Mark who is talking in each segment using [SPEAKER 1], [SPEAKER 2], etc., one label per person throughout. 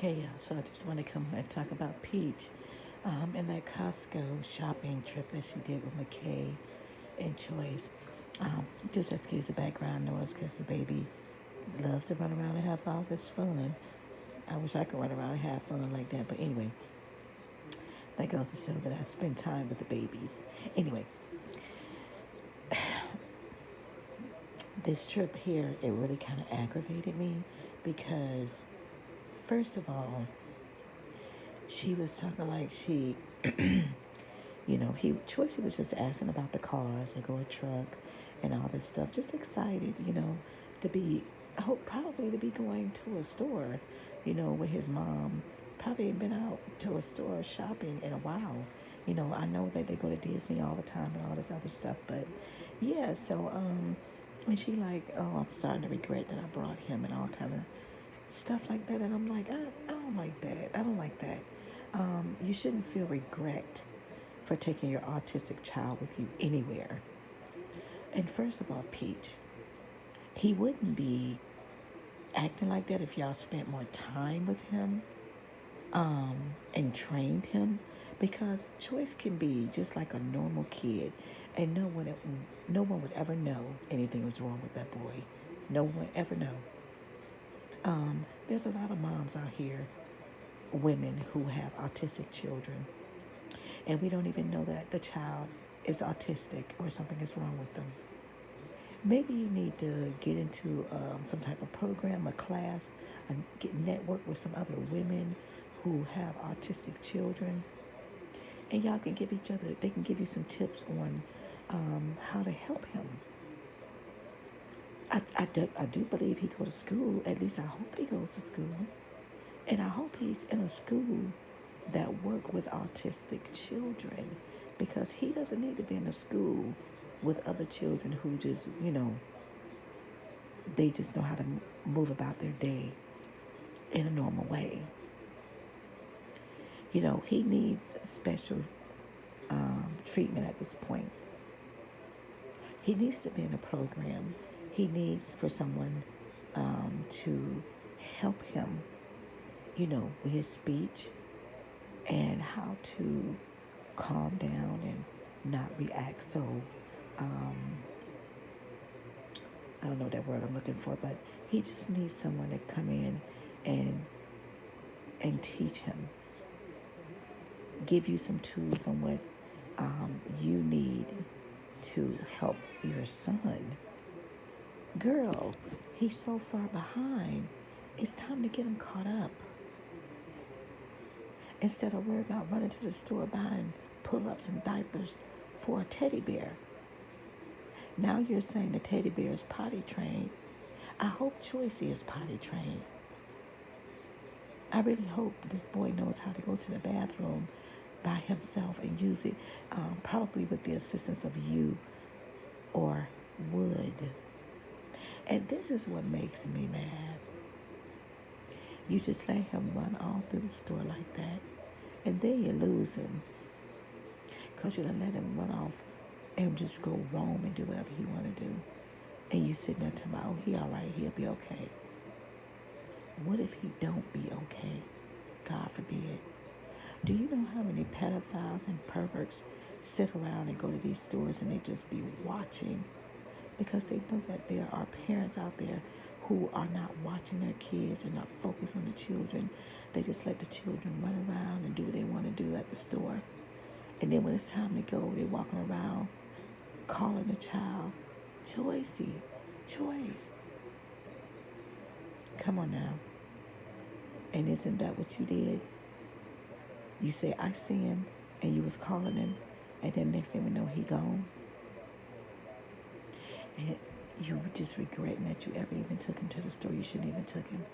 [SPEAKER 1] Hey, so I just want to come and talk about Peach and that Costco shopping trip that she did with McKay and Choice. Just excuse the background noise because the baby loves to run around and have all this fun. I wish I could run around and have fun like that. But anyway, that goes to show that I spend time with the babies. Anyway, this trip here, it really kind of aggravated me because, first of all, she was talking like she Choicey was just asking about the cars, like or a truck and all this stuff. Just excited, to be hope probably to be going to a store, with his mom. Probably ain't been out to a store shopping in a while. I know that they go to Disney all the time and all this other stuff, but yeah, so and she like, oh, I'm starting to regret that I brought him and all kind of stuff like that. And I'm like, I don't like that. I don't like that. You shouldn't feel regret for taking your autistic child with you anywhere. And first of all, Peach, he wouldn't be acting like that if y'all spent more time with him and trained him, because Choice can be just like a normal kid, and no one would ever know anything was wrong with that boy. No one ever know. There's a lot of moms out here, women who have autistic children, and we don't even know that the child is autistic or something is wrong with them. Maybe you need to get into some type of program, a class, and get network with some other women who have autistic children, and y'all can give each other. They can give you some tips on how to help him. I do believe he goes to school. At least I hope he goes to school, and I hope he's in a school that work with autistic children, because he doesn't need to be in a school with other children who just they just know how to move about their day in a normal way. He needs special treatment at this point. He needs to be in a program. He needs for someone to help him, with his speech and how to calm down and not react so, um, I don't know that word I'm looking for, but he just needs someone to come in and teach him, give you some tools on what you need to help your son. Girl, he's so far behind. It's time to get him caught up. Instead of worrying about running to the store buying pull-ups and diapers for a teddy bear. Now you're saying the teddy bear is potty trained. I hope Choicey is potty trained. I really hope this boy knows how to go to the bathroom by himself and use it, probably with the assistance of you or Wood. And this is what makes me mad. You just let him run all through the store like that, and then you lose him because you done let him run off and just go roam and do whatever he want to do. And you sitting there talking about, oh, he all right, he'll be okay. What if he don't be okay? God forbid. Do you know how many pedophiles and perverts sit around and go to these stores and they just be watching, because they know that there are parents out there who are not watching their kids and not focused on the children. They just let the children run around and do what they want to do at the store. And then when it's time to go, they're walking around calling the child, Choicey, Choice. Come on now. And isn't that what you did? You say, I see him, and you was calling him, and then next thing we know, he gone. And you were just regretting that you ever even took him to the store. You shouldn't even took him.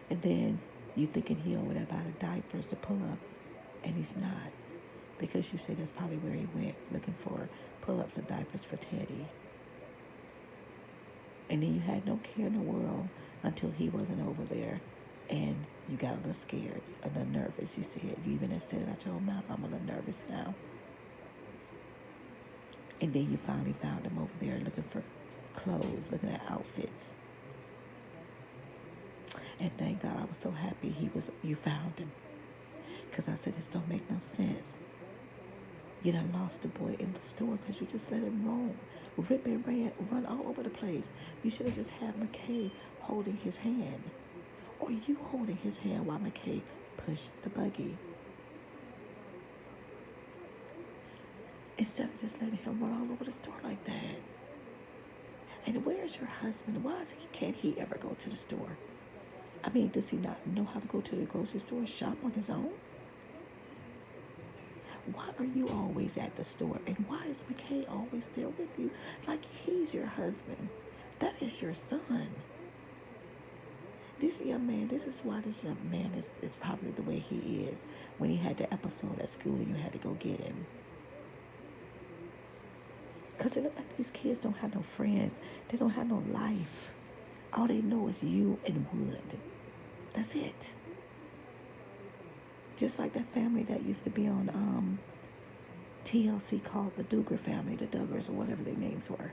[SPEAKER 1] And then you thinking he over there buy the diapers, the pull-ups, and he's not. Because you say that's probably where he went, looking for pull-ups and diapers for Teddy. And then you had no care in the world until he wasn't over there. And you got a little scared, a little nervous. You said, you even said it out your own mouth, I'm a little nervous now. And then you finally found him over there looking for clothes, looking at outfits. And thank God I was so happy you found him. Because I said, this don't make no sense. You done lost the boy in the store because you just let him roam, rip and run all over the place. You should have just had McKay holding his hand. Or you holding his hand while McKay pushed the buggy. Instead of just letting him run all over the store like that. And where's your husband? Can't he ever go to the store? I mean, does he not know how to go to the grocery store and shop on his own? Why are you always at the store? And why is McKay always there with you? Like he's your husband. That is your son. This young man, this is why this young man is probably the way he is. When he had the episode at school and you had to go get him. Because it looks like these kids don't have no friends. They don't have no life. All they know is you and Wood. That's it. Just like that family that used to be on TLC called the Duggar family, the Duggars or whatever their names were.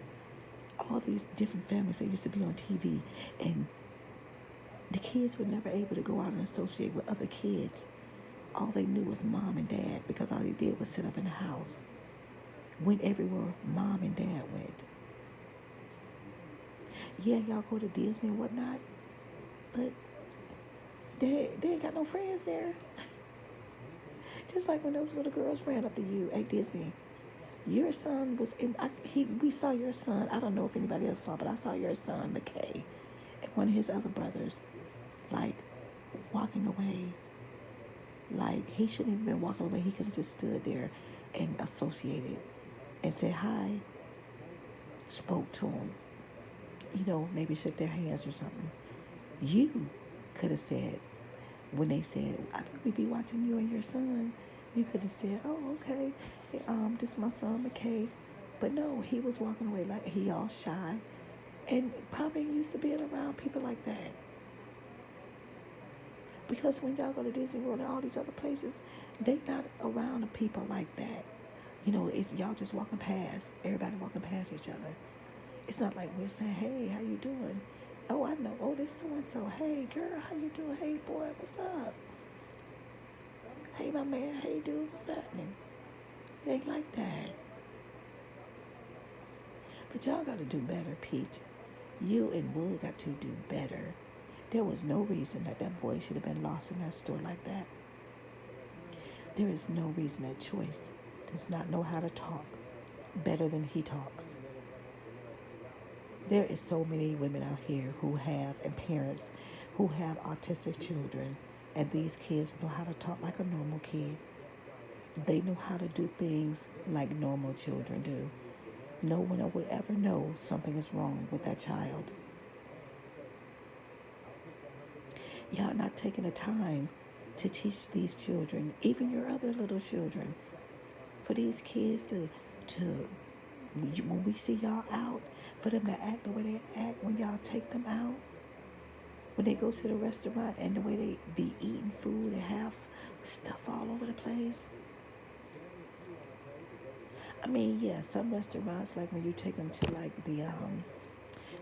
[SPEAKER 1] All these different families that used to be on TV. And the kids were never able to go out and associate with other kids. All they knew was mom and dad because all they did was sit up in the house. Went everywhere mom and dad went. Yeah, y'all go to Disney and whatnot, but they ain't got no friends there. Just like when those little girls ran up to you at Disney. Your son was in, we saw your son, I don't know if anybody else saw, but I saw your son, McKay, and one of his other brothers, like, walking away. Like, he shouldn't have been walking away. He could have just stood there and associated and said hi, spoke to him, maybe shook their hands or something. You could have said, when they said, I think we'd be watching you and your son, you could have said, oh, okay, this is my son, McKay. But no, he was walking away like he all shy and probably used to being around people like that. Because when y'all go to Disney World and all these other places, they not around the people like that. It's y'all just walking past, everybody walking past each other. It's not like we're saying, hey, how you doing? Oh, I know. Oh, this so-and-so. Hey, girl, how you doing? Hey, boy, what's up? Hey, my man. Hey, dude, what's happening? It ain't like that. But y'all got to do better, Pete. You and Wood got to do better. There was no reason that boy should have been lost in that store like that. There is no reason that Choice does not know how to talk better than he talks. There is so many women out here who have, and parents who have autistic children, and these kids know how to talk like a normal kid. They know how to do things like normal children do. No one would ever know something is wrong with that child. Y'all not taking the time to teach these children, even your other little children, for these kids to when we see y'all out, for them to act the way they act when y'all take them out, when they go to the restaurant and the way they be eating food and have stuff all over the place. I mean, yeah, some restaurants, like when you take them to like the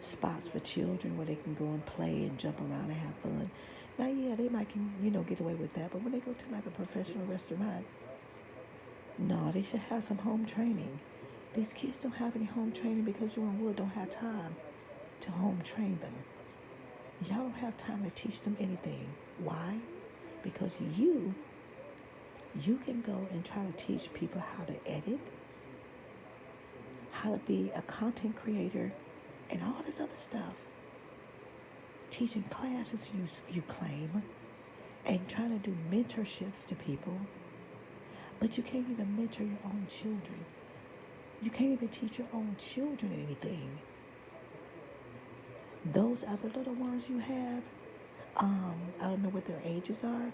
[SPEAKER 1] spots for children where they can go and play and jump around and have fun. Now, yeah, they might can, get away with that. But when they go to like a professional restaurant, no, they should have some home training. These kids don't have any home training because you and Wood don't have time to home train them. Y'all don't have time to teach them anything. Why? Because you can go and try to teach people how to edit, how to be a content creator, and all this other stuff. Teaching classes you claim, and trying to do mentorships to people, but you can't even mentor your own children. You can't even teach your own children anything. Those other little ones you have, I don't know what their ages are.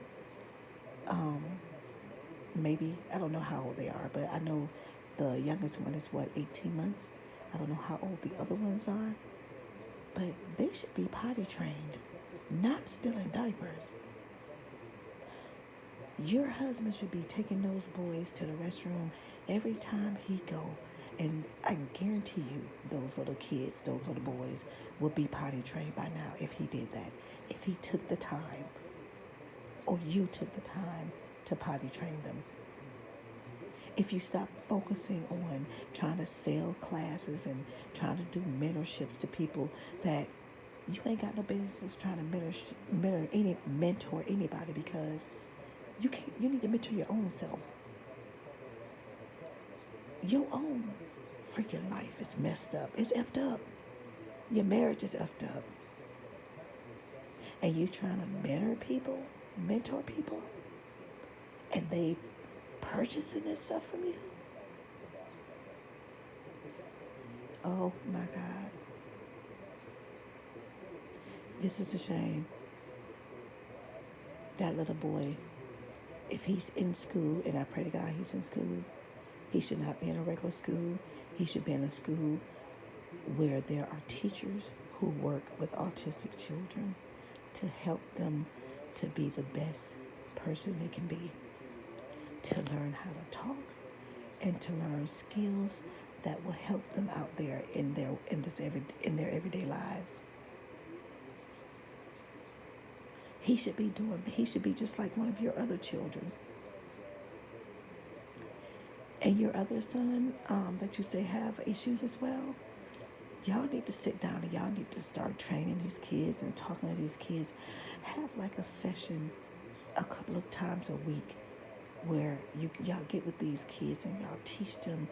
[SPEAKER 1] Maybe, I don't know how old they are, but I know the youngest one is 18 months. I don't know how old the other ones are, but they should be potty trained, not still in diapers. Your husband should be taking those boys to the restroom every time he go. And I guarantee you those little kids, those little boys, would be potty trained by now if he did that. if he took the time, or you took the time to potty train them. If you stop focusing on trying to sell classes and trying to do mentorships to people that you ain't got no business trying to mentor anybody, because you need to mentor your own self. Your own freaking life is messed up. It's effed up. Your marriage is effed up. And you trying to mentor people, and they purchasing this stuff from you? Oh my God. This is a shame. That little boy, if he's in school, and I pray to God he's in school, he should not be in a regular school. He should be in a school where there are teachers who work with autistic children to help them to be the best person they can be, to learn how to talk, and to learn skills that will help them out there in their everyday lives. He should be just like one of your other children. And your other son that you say have issues as well, y'all need to sit down and y'all need to start training these kids and talking to these kids. Have like a session a couple of times a week where y'all get with these kids and y'all teach them.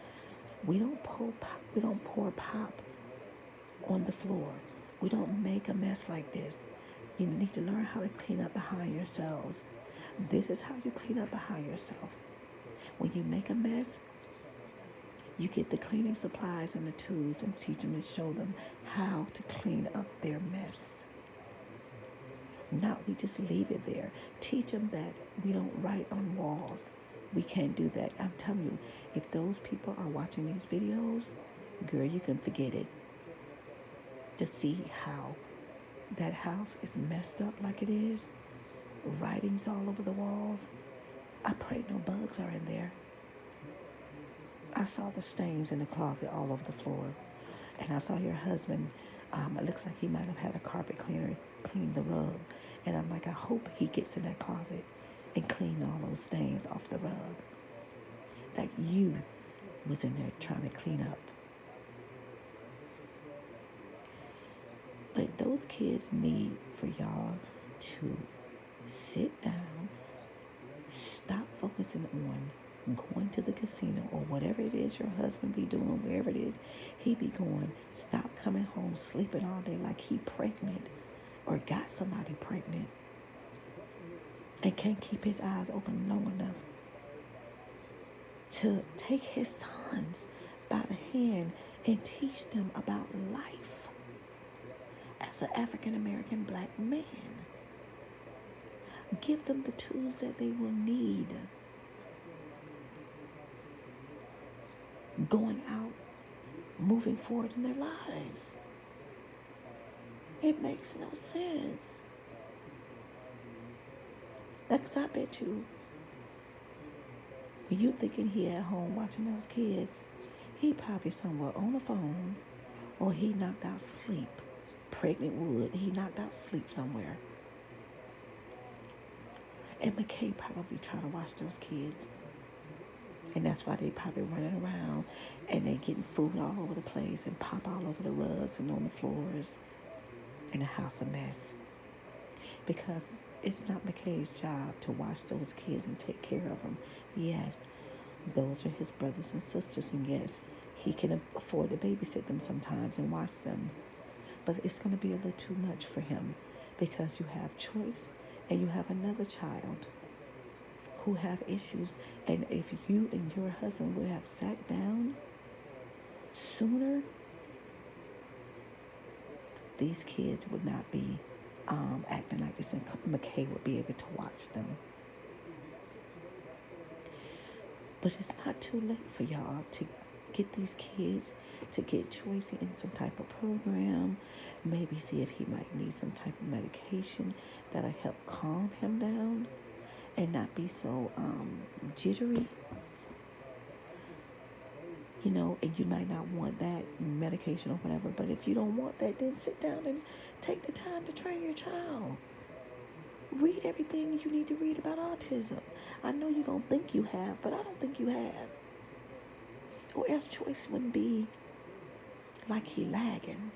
[SPEAKER 1] We don't pour pop on the floor. We don't make a mess like this. You need to learn how to clean up behind yourselves. This is how you clean up behind yourself. When you make a mess, you get the cleaning supplies and the tools and teach them and show them how to clean up their mess. Not we just leave it there. Teach them that we don't write on walls. We can't do that. I'm telling you, if those people are watching these videos, girl, you can forget it. To see how that house is messed up like it is, writings all over the walls. I pray no bugs are in there. I saw the stains in the closet all over the floor. And I saw your husband, it looks like he might have had a carpet cleaner clean the rug. And I'm like, I hope he gets in that closet and clean all those stains off the rug. That you was in there trying to clean up. But those kids need for y'all to sit down, stop focusing on going to the casino or whatever it is your husband be doing, wherever it is he be going. Stop coming home sleeping all day like he pregnant or got somebody pregnant and can't keep his eyes open long enough to take his sons by the hand and teach them about life as an African American black man. Give them the tools that they will need going out, moving forward in their lives. It makes no sense. Because I bet you, when you thinking he at home watching those kids, he probably somewhere on the phone, or he knocked out sleep. Pregnant Wood, he knocked out sleep somewhere. And McKay probably trying to watch those kids. And that's why they probably running around and they getting food all over the place and pop all over the rugs and on the floors, and the house a mess. Because it's not McKay's job to watch those kids and take care of them. Yes, those are his brothers and sisters, and yes, he can afford to babysit them sometimes and watch them. But it's going to be a little too much for him, because you have choice and you have another child who have issues. And if you and your husband would have sat down sooner, these kids would not be acting like this, and McKay would be able to watch them. But it's not too late for y'all to get these kids to get Choicey in some type of program. Maybe see if he might need some type of medication that'll help calm him down and not be so jittery. You know, and you might not want that medication or whatever, but if you don't want that, then sit down and take the time to train your child. Read everything you need to read about autism. I know you don't think you have, but I don't think you have. Or else Choice wouldn't be like he lagging.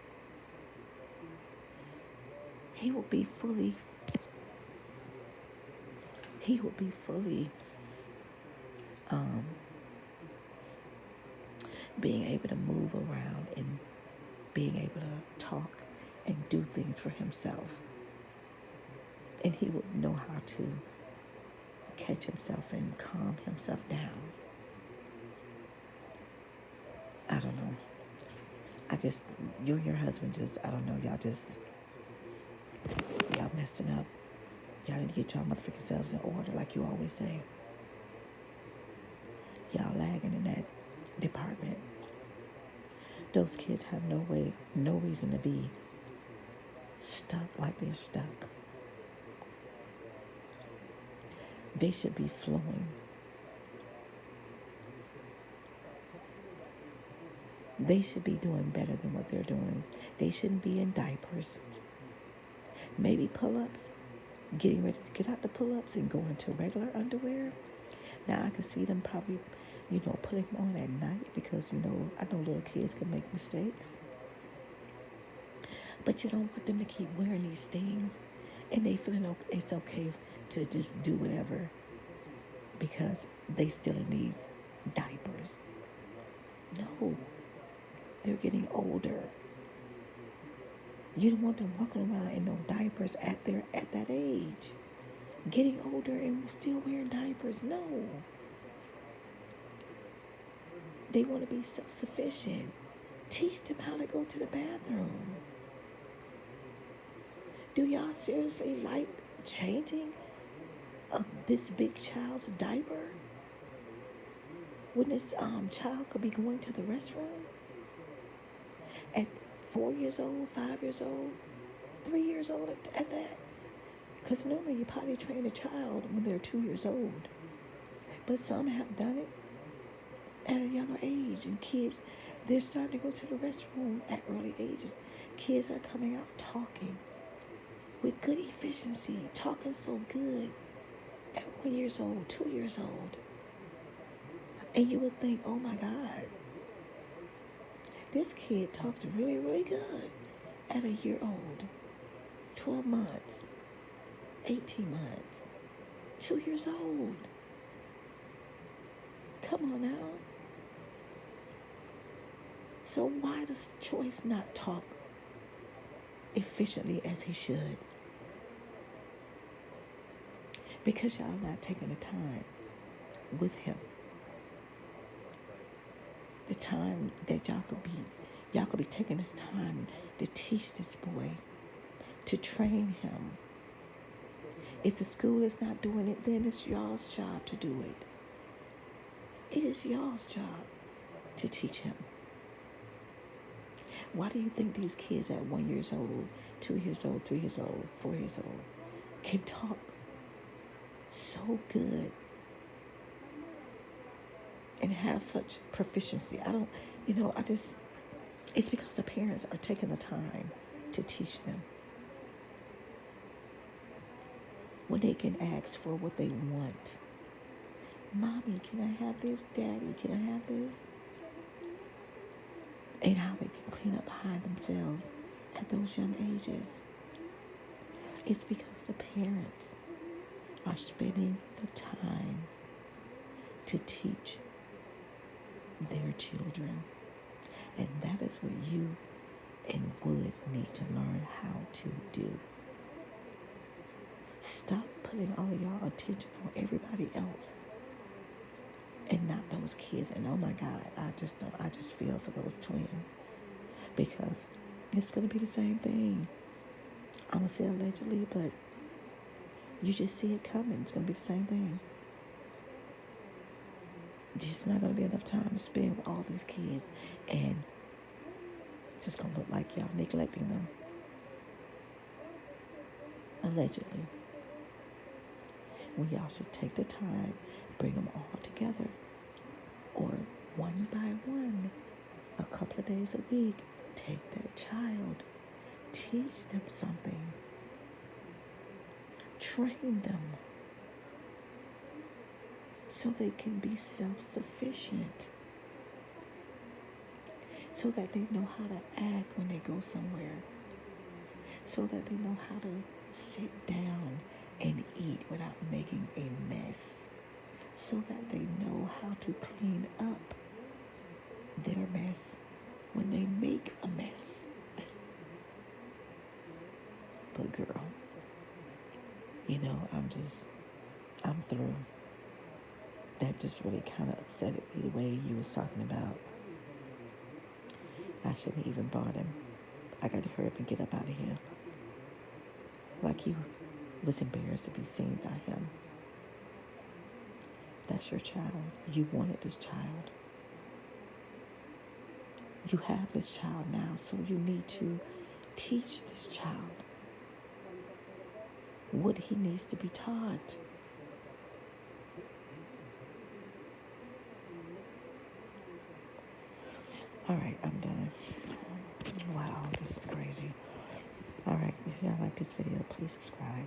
[SPEAKER 1] He will be fully, he will be fully um, being able to move around and being able to talk and do things for himself. And he would know how to catch himself and calm himself down. I don't know. You and your husband just, I don't know, y'all messing up. Y'all need to get y'all motherfucking selves in order like you always say. Y'all lagging in that department. Those kids have no reason to be stuck like they're stuck. They should be flowing. They should be doing better than what they're doing. They shouldn't be in diapers. Maybe pull-ups, getting ready to get out the pull-ups and go into regular underwear. Now I can see them probably, putting them on at night because, I know little kids can make mistakes. But you don't want them to keep wearing these things and they feeling it's okay to just do whatever because they still in these diapers. No, they're getting older. You don't want them walking around in no diapers at that age. Getting older and still wearing diapers. No. They want to be self-sufficient. Teach them how to go to the bathroom. Do y'all seriously like changing this big child's diaper when this child could be going to the restroom at 4 years old, 5 years old, 3 years old at that? Because normally you potty train a child when they're 2 years old. But some have done it at a younger age. And kids, they're starting to go to the restroom at early ages. Kids are coming out talking with good efficiency, talking so good at 1 year old, 2 years old. And you would think, oh my God, this kid talks really, really good at a year old, 12 months, 18 months, 2 years old. Come on now. So why does Choice not talk efficiently as he should? Because y'all not taking the time with him. The time that y'all could be taking this time to teach this boy, to train him. If the school is not doing it, then it's y'all's job to do it. It is y'all's job to teach him. Why do you think these kids at 1 year old, 2 years old, 3 years old, 4 years old can talk so good and have such proficiency? It's because the parents are taking the time to teach them. When they can ask for what they want. Mommy, can I have this? Daddy, can I have this? And how they can clean up behind themselves at those young ages. It's because the parents are spending the time to teach their children. And that is what you and Wood need to learn how to do. Stop putting all of y'all attention on everybody else and not those kids. And oh my God, I just feel for those twins because it's going to be the same thing. I'm going to say allegedly, but you just see it coming. It's going to be the same thing. There's not going to be enough time to spend with all these kids, and it's just going to look like y'all neglecting them. Allegedly. When y'all should take the time, bring them all together, or one by one, a couple of days a week, take that child, teach them something, Train them so they can be self-sufficient, so that they know how to act when they go somewhere, so that they know how to sit down and eat without making a mess, so that they know how to clean up their mess when they make a mess. But girl, I'm through. That just really kind of upset me the way you was talking about. I shouldn't even brought him. I got to hurry up and get up out of here. Like you was embarrassed to be seen by him. That's your child. You wanted this child. You have this child now, so you need to teach this child what he needs to be taught. All right, I'm done. Wow, this is crazy. All right, if y'all like this video, please subscribe.